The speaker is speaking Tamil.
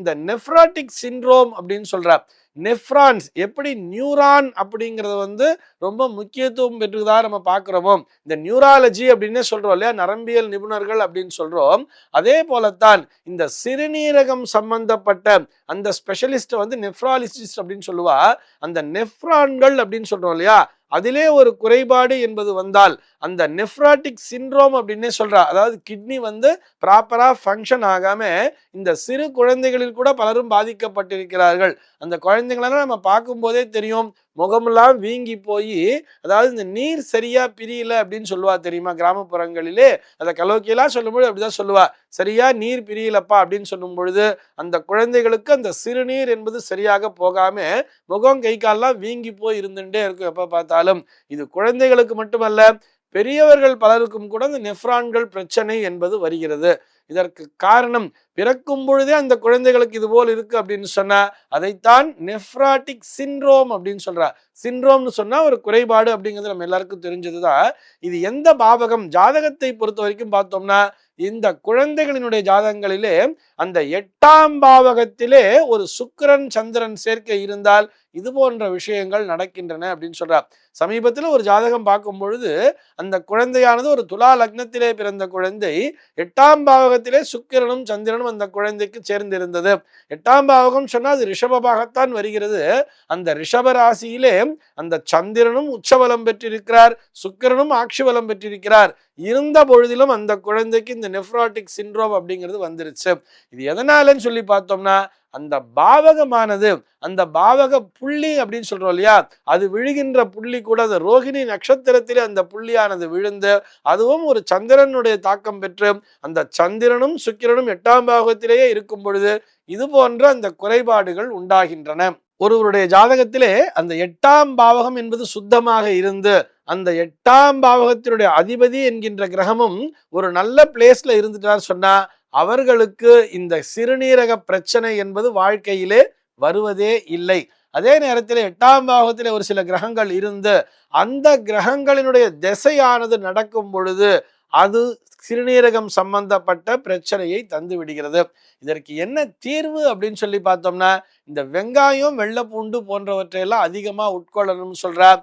இந்த நெஃப்ராட்டிக் சிண்ட்ரோம் அப்படின்னு சொல்றார். நெஃப்ரான்ஸ் எப்படி நியூரான் அப்படிங்கறது ரொம்ப முக்கியத்துவம் பெற்றதா நம்ம பார்க்கிறோமோ, இந்த நியூராலஜி அப்படின்னு சொல்றோம் இல்லையா, நரம்பியல் நிபுணர்கள் அப்படின்னு சொல்றோம். அதே போலத்தான் இந்த சிறுநீரகம் சம்பந்தப்பட்ட அந்த ஸ்பெஷலிஸ்ட் நெஃப்ராலஜிஸ்ட் அப்படின்னு சொல்லுவா. அந்த நெஃப்ரான்கள் அப்படின்னு சொல்றோம் இல்லையா, அதிலே ஒரு குறைபாடு என்பது வந்தால் அந்த நெஃப்ராட்டிக் சிண்ட்ரோம் அப்படின்னே சொல்றா. அதாவது கிட்னி ப்ராப்பரா ஃபங்க்ஷன் ஆகாம இந்த சிறு குழந்தைகளில் கூட பலரும் பாதிக்கப்பட்டிருக்கிறார்கள். அந்த குழந்தைங்களெல்லாம் நம்ம பார்க்கும் போதே தெரியும், முகமெல்லாம் வீங்கி போய், அதாவது இந்த நீர் சரியா பிரியல அப்படின்னு சொல்லுவா தெரியுமா கிராமப்புறங்களிலே. அதை கலோக்கியெல்லாம் சொல்லும்போது அப்படிதான் சொல்லுவா, சரியா நீர் பிரியலப்பா அப்படின்னு சொல்லும் பொழுது அந்த குழந்தைகளுக்கு அந்த சிறுநீர் என்பது சரியாக போகாம முகம் கை கால்லாம் வீங்கி போய் இருந்துட்டே இருக்கும் எப்ப பார்த்தாலும். இது குழந்தைகளுக்கு மட்டுமல்ல, பெரியவர்கள் பலருக்கும் கூட இந்த நெஃப்ரான்கள் பிரச்சனை என்பது வருகிறது. இதற்கு காரணம் பிறக்கும் பொழுதே அந்த குழந்தைகளுக்கு இது போல் இருக்கு அப்படின்னு சொன்னா அதைத்தான் நெஃப்ராட்டிக் சிண்ட்ரோம் அப்படின்னு சொல்றா. சிண்ட்ரோம்னு சொன்னா ஒரு குறைபாடு அப்படிங்கிறது நம்ம எல்லாருக்கும் தெரிஞ்சதுதான். இது எந்த பாவகம் ஜாதகத்தை பொறுத்த வரைக்கும் பார்த்தோம்னா, இந்த குழந்தைகளினுடைய ஜாதகங்களிலே அந்த 8ஆம் பாவகத்திலே ஒரு சுக்கிரன் சந்திரன் சேர்க்கை இருந்தால் இது போன்ற விஷயங்கள் நடக்கின்றன அப்படின்னு சொல்றார். சமீபத்தில் ஒரு ஜாதகம் பார்க்கும் பொழுது அந்த குழந்தையானது ஒரு துலா லக்னத்திலே பிறந்த குழந்தை, 8ஆம் பாவகத்திலே சுக்கிரனும் சந்திரனும் அந்த குழந்தைக்கு சேர்ந்திருந்தது. 8ஆம் பாவகம் சொன்னா அது ரிஷபமாகத்தான் வருகிறது. அந்த ரிஷப ராசியிலே அந்த சந்திரனும் உச்சபலம் பெற்றிருக்கிறார், சுக்கிரனும் ஆட்சி பலம் பெற்றிருக்கிறார். இருந்த பொழுதிலும் அந்த குழந்தைக்கு இந்த நெஃப்ராட்டிக் சிண்ட்ரோம் அப்படிங்கிறது வந்துருச்சு. இது எதனாலன்னு சொல்லி பார்த்தோம்னா, அந்த பாவகமானது, அந்த பாவக புள்ளி அப்படின்னு சொல்றோம் இல்லையா, அது விழுகின்ற புள்ளி கூட அந்த ரோகிணி நட்சத்திரத்திலே அந்த புள்ளியானது விழுந்து அதுவும் ஒரு சந்திரனுடைய தாக்கம் பெற்று அந்த சந்திரனும் சுக்கிரனும் 8ஆம் பாவகத்திலேயே இருக்கும் பொழுது இது போன்ற அந்த குறைபாடுகள் உண்டாகின்றன. ஒருவருடைய ஜாதகத்திலே அந்த 8ஆம் பாவகம் என்பது சுத்தமாக இருந்து அந்த 8ஆம் பாவகத்தினுடைய அதிபதி என்கின்ற கிரகமும் ஒரு நல்ல பிளேஸ்ல இருந்துட்டார் சொன்னா அவர்களுக்கு இந்த சிறுநீரக பிரச்சனை என்பது வாழ்க்கையிலே வருவதே இல்லை. அதே நேரத்தில் 8ஆம் பாவகத்திலே ஒரு சில கிரகங்கள் இருந்து அந்த கிரகங்களினுடைய திசையானது நடக்கும் பொழுது அது சிறுநீரகம் சம்பந்தப்பட்ட பிரச்சனையை தந்து விடுகிறது. இதற்கு என்ன தீர்வு அப்படின்னு சொல்லி பார்த்தோம்னா, இந்த வெங்காயம் வெள்ளை பூண்டு போன்றவற்றையெல்லாம் அதிகமா உட்கொள்ளணும்னு சொல்றார்.